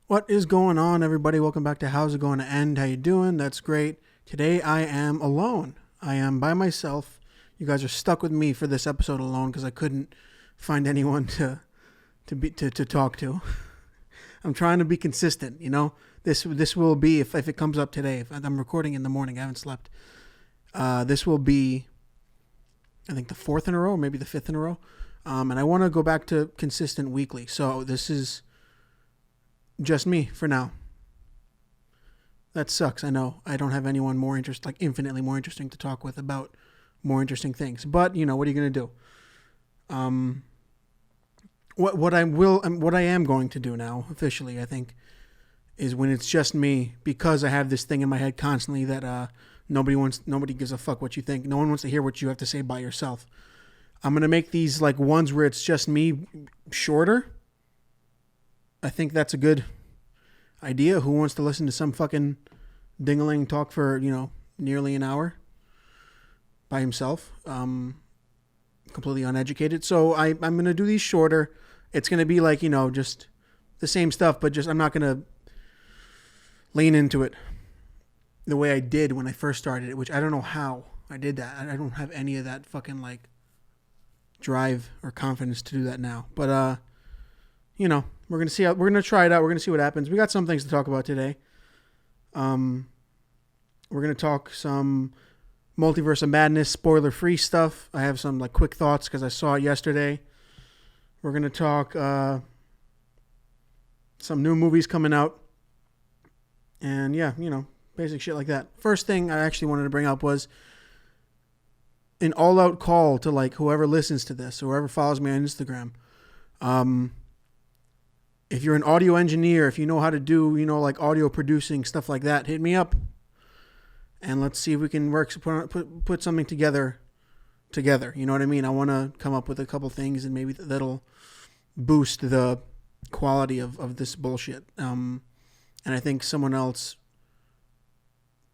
What is going on, everybody? Welcome back to How's It Going to End? How you doing? That's great. Today I am alone. I am by myself. You guys are stuck with me for this episode alone because I couldn't find anyone to talk to. I'm trying to be consistent. This will be if it comes up today. If I'm recording in the morning, I haven't slept. This will be, I think, the fourth in a row, maybe the fifth in a row. And I want to go back to consistent weekly. So this is just me for now. That sucks. I know. I don't have anyone more infinitely more interesting to talk with about more interesting things. But what are you gonna do? What I am going to do now officially, I think, is when it's just me, because I have this thing in my head constantly that nobody gives a fuck what you think. No one wants to hear what you have to say by yourself. I'm gonna make these like ones where it's just me shorter. I think that's a good idea. Who wants to listen to some fucking ding-a-ling talk for, nearly an hour by himself, completely uneducated? So I'm going to do these shorter. It's going to be like, just the same stuff, but just I'm not going to lean into it the way I did when I first started it, which I don't know how I did that. I don't have any of that fucking like drive or confidence to do that now. But, we're going to see we're going to try it out. We're going to see what happens. We got some things to talk about today. We're going to talk some Multiverse of Madness spoiler free stuff. I have some like quick thoughts because I saw it yesterday. We're going to talk some new movies coming out. And yeah, basic shit like that. First thing I actually wanted to bring up was an all out call to like whoever listens to this, or whoever follows me on Instagram. If you're an audio engineer, if you know how to do, like audio producing, stuff like that, hit me up. And let's see if we can put something together. You know what I mean? I want to come up with a couple things and maybe that'll boost the quality of this bullshit. And I think someone else,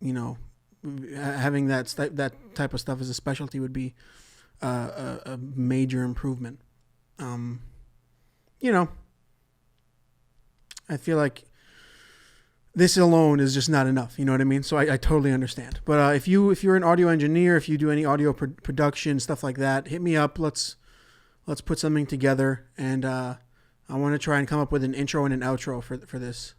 having that type of stuff as a specialty would be a major improvement. I feel like this alone is just not enough. You know what I mean? So I totally understand. But if you're an audio engineer, if you do any audio production, stuff like that, hit me up. Let's put something together. And I want to try and come up with an intro and an outro for this,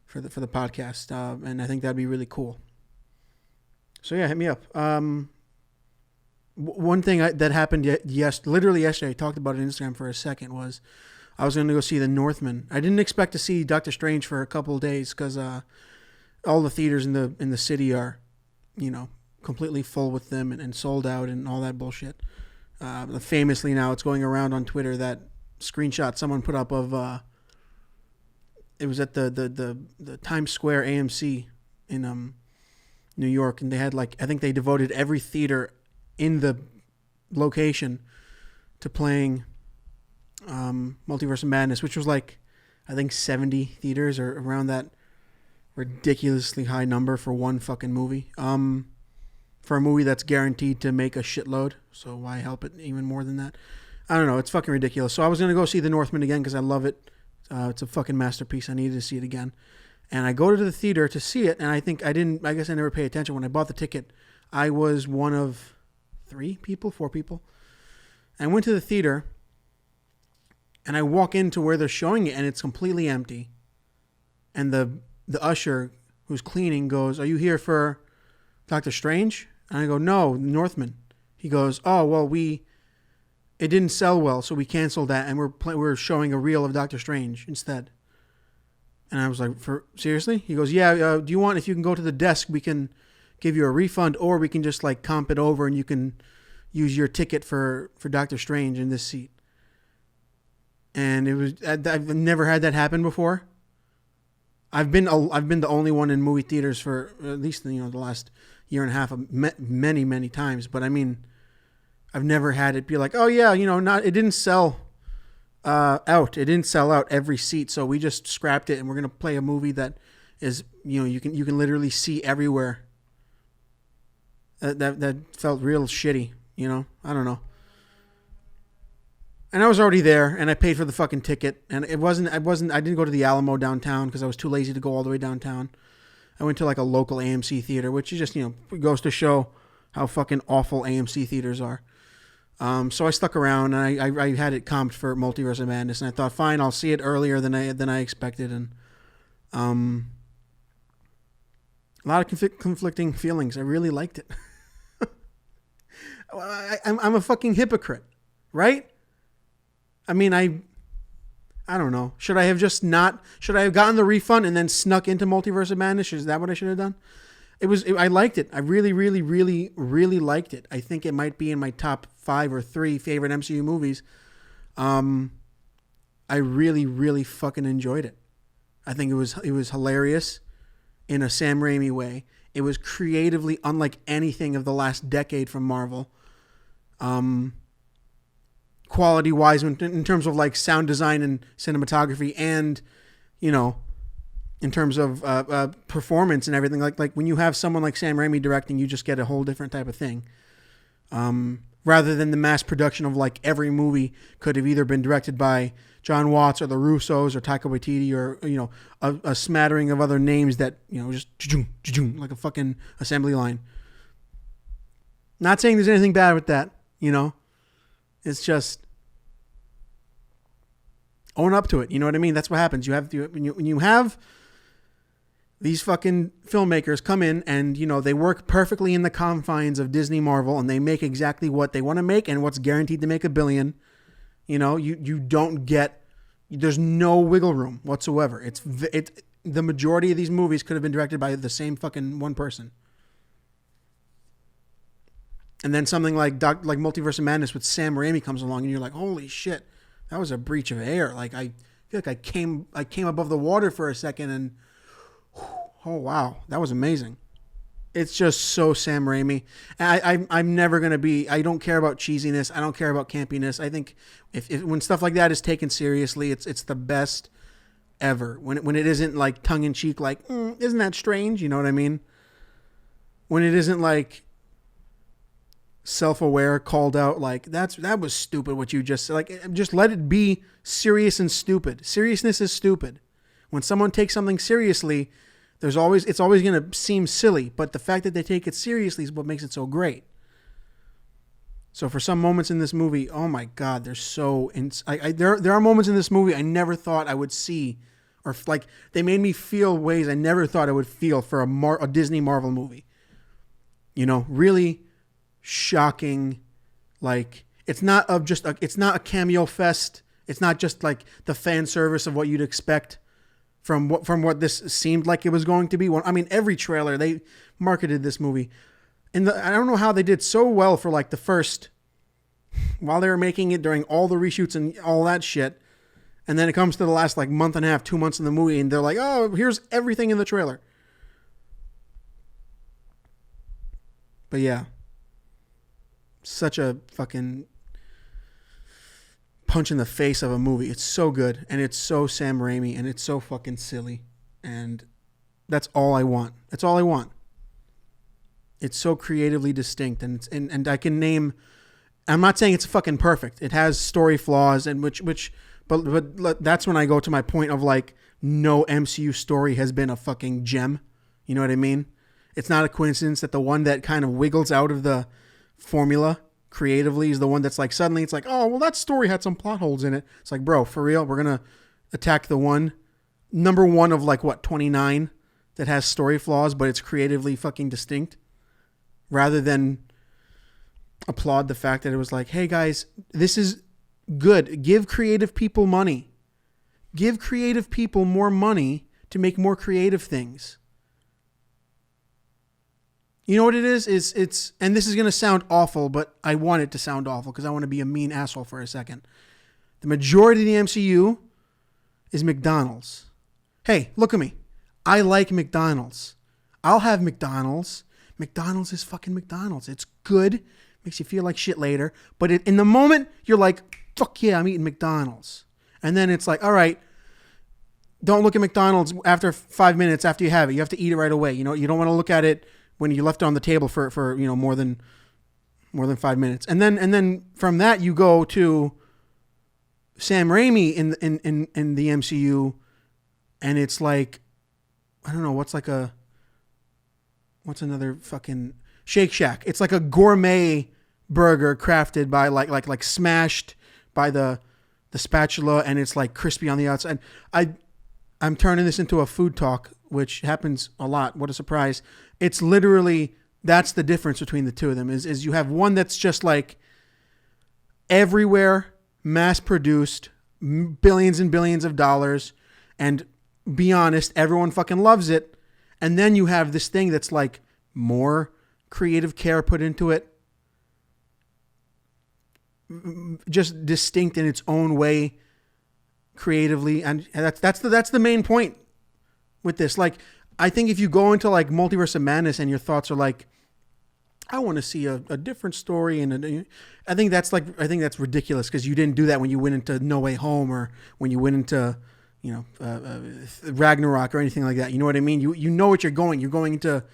for the podcast. And I think that'd be really cool. So yeah, hit me up. One thing that happened literally yesterday, I talked about it on Instagram for a second, was I was going to go see The Northman. I didn't expect to see Doctor Strange for a couple of days because all the theaters in the city are, completely full with them and sold out and all that bullshit. Famously now, it's going around on Twitter, that screenshot someone put up of it was at the Times Square AMC in New York, and they had I think they devoted every theater in the location to playing Multiverse of Madness, which was I think 70 theaters or around that ridiculously high number for one fucking movie. For a movie that's guaranteed to make a shitload, so why help it even more than that? I don't know. It's fucking ridiculous. So I was gonna go see The Northman again because I love it. It's a fucking masterpiece. I needed to see it again, and I go to the theater to see it, and I guess I never paid attention when I bought the ticket. I was one of 4 people. I went to the theater. And I walk into where they're showing it, and it's completely empty. And the usher who's cleaning goes, "Are you here for Doctor Strange?" And I go, "No, Northman." He goes, "Oh, well, it didn't sell well, so we canceled that, and we're showing a reel of Doctor Strange instead." And I was like, seriously?" He goes, "Yeah. Do you want? If you can go to the desk, we can give you a refund, or we can just comp it over, and you can use your ticket for Doctor Strange in this seat." And I've never had that happen before. I've been the only one in movie theaters for at least the last year and a half, many times. But I mean, I've never had it be like, "Oh yeah, it didn't sell out. It didn't sell out every seat, so we just scrapped it, and we're gonna play a movie that is you can literally see everywhere." That felt real shitty. I don't know. And I was already there, and I paid for the fucking ticket. And I didn't go to the Alamo downtown because I was too lazy to go all the way downtown. I went to like a local AMC theater, which is just, goes to show how fucking awful AMC theaters are. So I stuck around, and I had it comped for Multiverse of Madness, and I thought, fine, I'll see it earlier than I expected. And a lot of conflicting feelings. I really liked it. I'm a fucking hypocrite, right? I mean, I don't know. Should I have gotten the refund and then snuck into Multiverse of Madness? Is that what I should have done? I liked it. I really, really, really, really liked it. I think it might be in my top 5 or 3 favorite MCU movies. I really, really fucking enjoyed it. I think it was hilarious in a Sam Raimi way. It was creatively unlike anything of the last decade from Marvel. Quality wise, in terms of like sound design and cinematography, and in terms of performance and everything, like when you have someone like Sam Raimi directing, you just get a whole different type of thing. Rather than the mass production of like every movie could have either been directed by John Watts or the Russos or Taika Waititi or a smattering of other names that just like a fucking assembly line. Not saying there's anything bad with that, It's just own up to it. You know what I mean? That's what happens. You have to, when you have these fucking filmmakers come in and, they work perfectly in the confines of Disney Marvel, and they make exactly what they want to make and what's guaranteed to make $1 billion. You don't get, there's no wiggle room whatsoever. It's the majority of these movies could have been directed by the same fucking one person. And then something like Multiverse of Madness with Sam Raimi comes along, and you're like, holy shit, that was a breach of air. Like I feel like I came above the water for a second, and oh wow, that was amazing. It's just so Sam Raimi. And I'm never gonna be. I don't care about cheesiness. I don't care about campiness. I think if when stuff like that is taken seriously, it's the best ever. When it isn't like tongue in cheek, like isn't that strange? You know what I mean? When it isn't like self-aware, called out, like that was stupid what you just said. Like, just let it be serious and stupid. Seriousness is stupid. When someone takes something seriously, it's always going to seem silly, but the fact that they take it seriously is what makes it so great. So for some moments in this movie, oh my God, they're so there are moments in this movie I never thought I would see, or like they made me feel ways I never thought I would feel for a Disney Marvel movie. Really shocking. Like, it's not a cameo fest. It's not just like the fan service of what you'd expect from what this seemed like it was going to be. I mean, every trailer they marketed this movie, and I don't know how they did so well for like the first, while they were making it during all the reshoots and all that shit, and then it comes to the last like month and a half, 2 months in the movie, and they're like, oh, here's everything in the trailer. But yeah. Such a fucking punch in the face of a movie. It's so good, and it's so Sam Raimi, and it's so fucking silly, and that's all I want. That's all I want. It's so creatively distinct, and I can name. I'm not saying it's fucking perfect. It has story flaws, and but that's when I go to my point of like, no MCU story has been a fucking gem. You know what I mean? It's not a coincidence that the one that kind of wiggles out of the formula creatively is the one that's like, suddenly it's like, oh, well, that story had some plot holes in it. It's like, bro, for real, we're gonna attack the number one of like what, 29 that has story flaws, but it's creatively fucking distinct, rather than applaud the fact that it was like, hey guys, this is good. Give creative people money. Give creative people more money to make more creative things. You know what it is? It's and this is going to sound awful, but I want it to sound awful because I want to be a mean asshole for a second. The majority of the MCU is McDonald's. Hey, look at me. I like McDonald's. I'll have McDonald's. McDonald's is fucking McDonald's. It's good. Makes you feel like shit later. But in the moment, you're like, fuck yeah, I'm eating McDonald's. And then it's like, all right, don't look at McDonald's after 5 minutes after you have it. You have to eat it right away. You don't want to look at it when you left it on the table for more than 5 minutes. And then from that you go to Sam Raimi in the MCU, and it's like, I don't know, what's another fucking Shake Shack? It's like a gourmet burger crafted by like smashed by the spatula, and it's like crispy on the outside. I'm turning this into a food talk, which happens a lot. What a surprise. It's literally, that's the difference between the two of them is you have one that's just like everywhere, mass produced, billions and billions of dollars, and be honest, everyone fucking loves it. And then you have this thing that's like more creative care put into it, just distinct in its own way creatively. And that's the main point with this. Like, I think if you go into like Multiverse of Madness and your thoughts are like, I want to see a different story, and I think that's ridiculous, because you didn't do that when you went into No Way Home or when you went into Ragnarok or anything like that. You know what I mean? You know what you're going. You're going into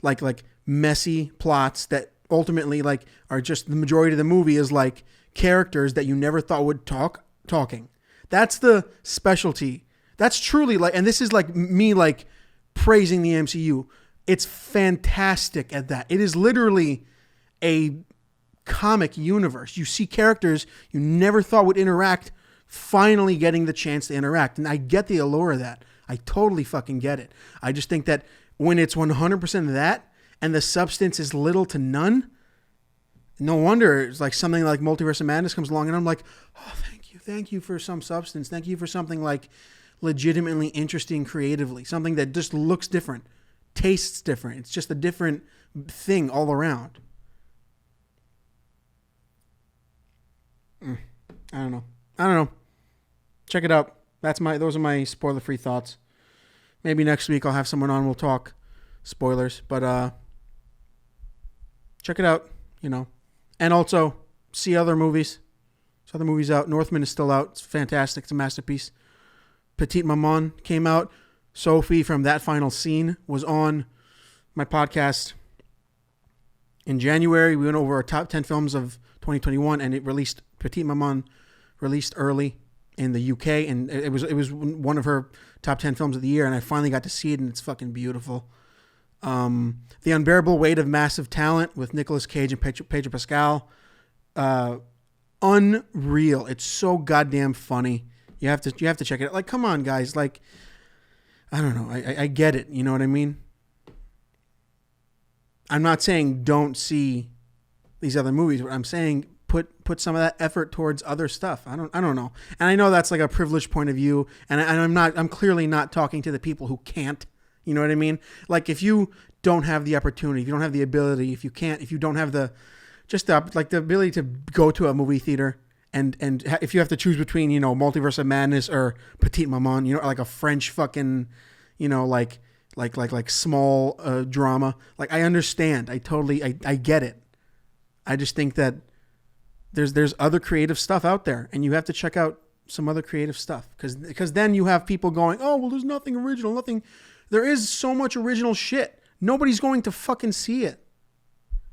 like messy plots that ultimately like are just, the majority of the movie is like characters that you never thought would talking. That's the specialty. That's truly like, and this is like me like praising the MCU. It's fantastic at that. It is literally a comic universe. You see characters you never thought would interact finally getting the chance to interact. And I get the allure of that. I totally fucking get it. I just think that when it's 100% of that and the substance is little to none, no wonder it's like something like Multiverse of Madness comes along and I'm like, oh, thank you for some substance. Thank you for something like legitimately interesting creatively, something that just looks different, tastes different. It's just a different thing all around. I don't know. Check it out. Those are my spoiler-free thoughts. Maybe next week I'll have someone on. We'll talk spoilers, but check it out. And also see other movies. There's other movies out. Northman is still out. It's fantastic. It's a masterpiece. Petite Maman came out. Sophie from That Final Scene was on my podcast in January. We went over our top 10 films of 2021, and it released. Petite Maman released early in the UK, and it was one of her top 10 films of the year, and I finally got to see it, and it's fucking beautiful. The Unbearable Weight of Massive Talent with Nicolas Cage and Pedro Pascal. Unreal. It's so goddamn funny. You have to check it out. Like, come on, guys. Like, I don't know. I get it. You know what I mean? I'm not saying don't see these other movies, but I'm saying put some of that effort towards other stuff. I don't know. And I know that's like a privileged point of view, and I'm clearly not talking to the people who can't. You know what I mean? Like, if you don't have the opportunity, if you don't have the ability, if you don't have the ability to go to a movie theater, and if you have to choose between, Multiverse of Madness or Petite Maman, like a French fucking, like small drama. Like, I understand. I get it. I just think that there's other creative stuff out there, and you have to check out some other creative stuff, because then you have people going, oh, well, there's nothing original, nothing. There is so much original shit. Nobody's going to fucking see it.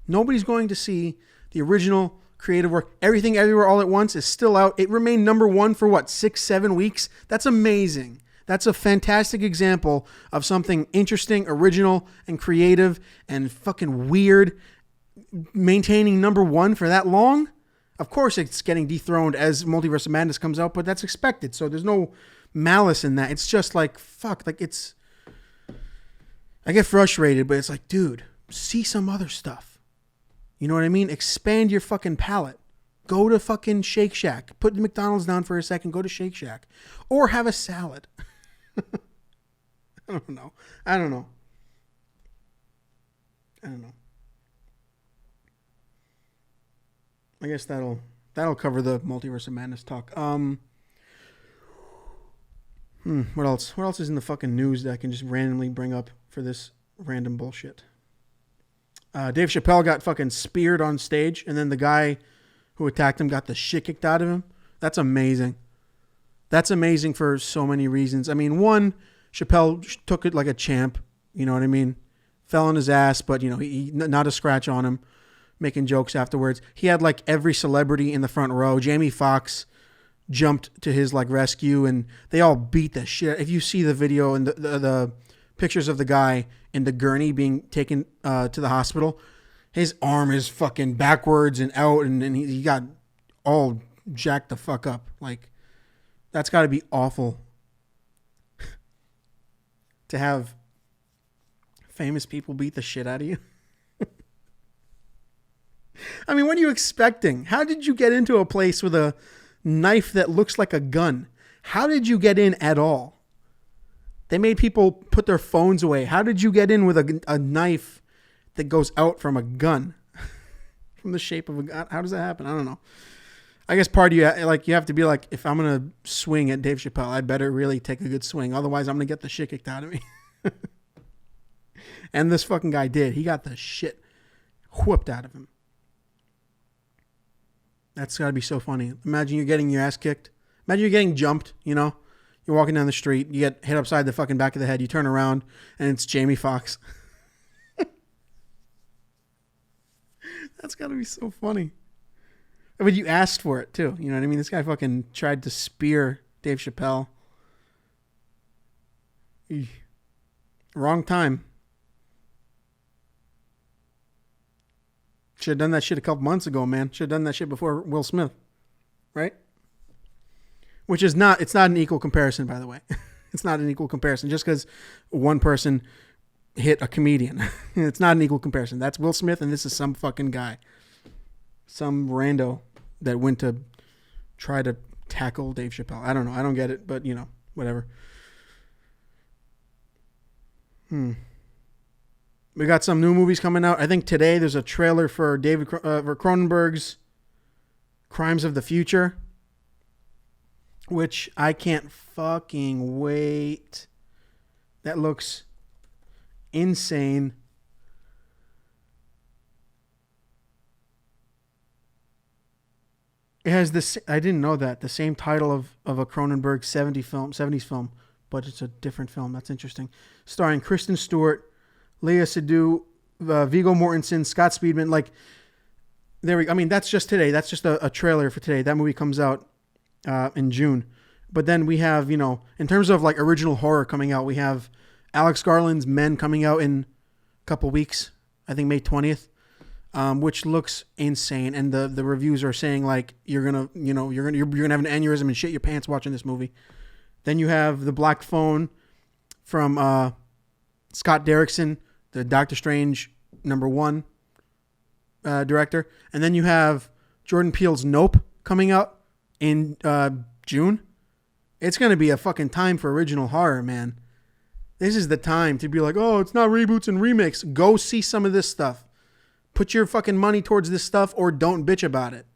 Nobody's going to see the original creative work. Everything Everywhere All at Once is still out. It remained number one for 6-7 weeks. That's amazing. That's a fantastic example of something interesting, original, and creative, and fucking weird, maintaining number one for that long. Of course, it's getting dethroned as Multiverse of Madness comes out, but that's expected. So there's no malice in that. It's just like, fuck, like I get frustrated, but it's like, dude, see some other stuff. You know what I mean? Expand your fucking palette. Go to fucking Shake Shack. Put the McDonald's down for a second. Go to Shake Shack. Or have a salad. I don't know. I guess that'll cover the Multiverse of Madness talk. What else? What else is in the fucking news that I can just randomly bring up for this random bullshit? Dave Chappelle got fucking speared on stage, and then the guy who attacked him got the shit kicked out of him. That's amazing. That's amazing for so many reasons. I mean, one, Chappelle took it like a champ. You know what I mean? Fell on his ass, but he not a scratch on him. Making jokes afterwards. He had like every celebrity in the front row. Jamie Foxx jumped to his like rescue, and they all beat the shit. If you see the video and the pictures of the guy in the gurney being taken to the hospital, his arm is fucking backwards and out, and he got all jacked the fuck up. Like, that's got to be awful to have famous people beat the shit out of you. I mean, what are you expecting? How did you get into a place with a knife that looks like a gun? How did you get in at all? They made people put their phones away. How did you get in with a knife that goes out from a gun? From the shape of a gun? How does that happen? I don't know. I guess part of you, like, you have to be like, if I'm going to swing at Dave Chappelle, I better really take a good swing. Otherwise, I'm going to get the shit kicked out of me. And this fucking guy did. He got the shit whooped out of him. That's got to be so funny. Imagine you're getting your ass kicked. Imagine you're getting jumped, you know? You're walking down the street. You get hit upside the fucking back of the head. You turn around, and it's Jamie Foxx. That's got to be so funny. But you asked for it, too. You know what I mean? This guy fucking tried to spear Dave Chappelle. Eesh. Wrong time. Should have done that shit a couple months ago, man. Should have done that shit before Will Smith. Right? Which is not, it's not an equal comparison, by the way. It's not an equal comparison. Just because one person hit a comedian. It's not an equal comparison. That's Will Smith, and this is some fucking guy. Some rando that went to try to tackle Dave Chappelle. I don't know. I don't get it, but, you know, whatever. We got some new movies coming out. I think today there's a trailer for David Cronenberg's Crimes of the Future, which I can't fucking wait. That looks insane. It has this, I didn't know that, the same title of a Cronenberg 70s film, but it's a different film. That's interesting. Starring Kristen Stewart, Léa Seydoux, Viggo Mortensen, Scott Speedman. Like, there we go. I mean, that's just today. That's just a trailer for today. That movie comes out in June. But then we have, you know, in terms of like original horror coming out, we have Alex Garland's Men coming out in a couple weeks. I think May 20th. Which looks insane, and the reviews are saying like you're gonna have an aneurysm and shit your pants watching this movie. Then you have The Black Phone from Scott Derrickson, the Doctor Strange #1 director, and then you have Jordan Peele's Nope coming out in June. It's gonna be a fucking time for original horror, man. This is the time to be like, oh, it's not reboots and remakes. Go see some of this stuff. Put your fucking money towards this stuff or don't bitch about it.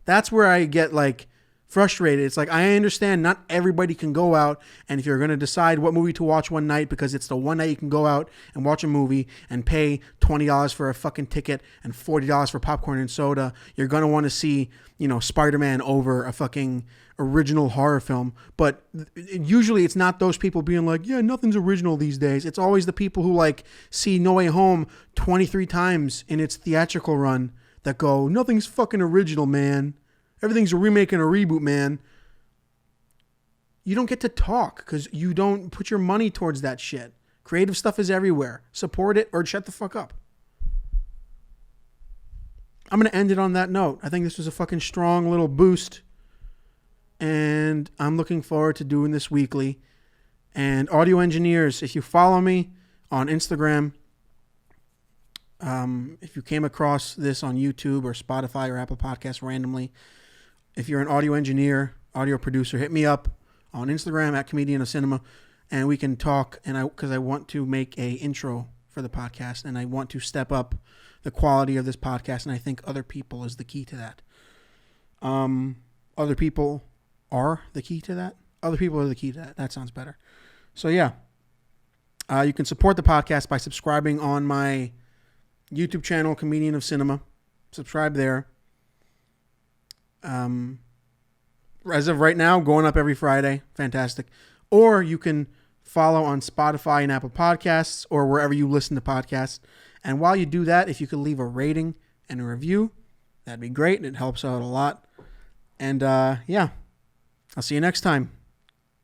That's where I get like frustrated. It's like, I understand not everybody can go out, and if you're going to decide what movie to watch one night because it's the one night you can go out and watch a movie and pay $20 for a fucking ticket and $40 for popcorn and soda, you're going to want to see, you know, Spider-Man over a fucking original horror film. But usually it's not those people being like, yeah, nothing's original these days. It's always the people who like see No Way Home 23 times in its theatrical run that go, nothing's fucking original, man. Everything's a remake and a reboot, man. You don't get to talk because you don't put your money towards that shit. Creative stuff is everywhere. Support it or shut the fuck up. I'm going to end it on that note. I think this was a fucking strong little boost. And I'm looking forward to doing this weekly. And audio engineers, if you follow me on Instagram, if you came across this on YouTube or Spotify or Apple Podcasts randomly, if you're an audio engineer, audio producer, hit me up on Instagram at Comedian of Cinema, and we can talk. And because I want to make a intro for the podcast, and I want to step up the quality of this podcast, and I think other people is the key to that. Other people are the key to that. Other people are the key to that. That sounds better. So yeah, you can support the podcast by subscribing on my YouTube channel, Comedian of Cinema. Subscribe there. As of right now, going up every Friday. Fantastic. Or you can follow on Spotify and Apple Podcasts or wherever you listen to podcasts. And while you do that, if you could leave a rating and a review, that'd be great. It helps out a lot. And yeah, I'll see you next time.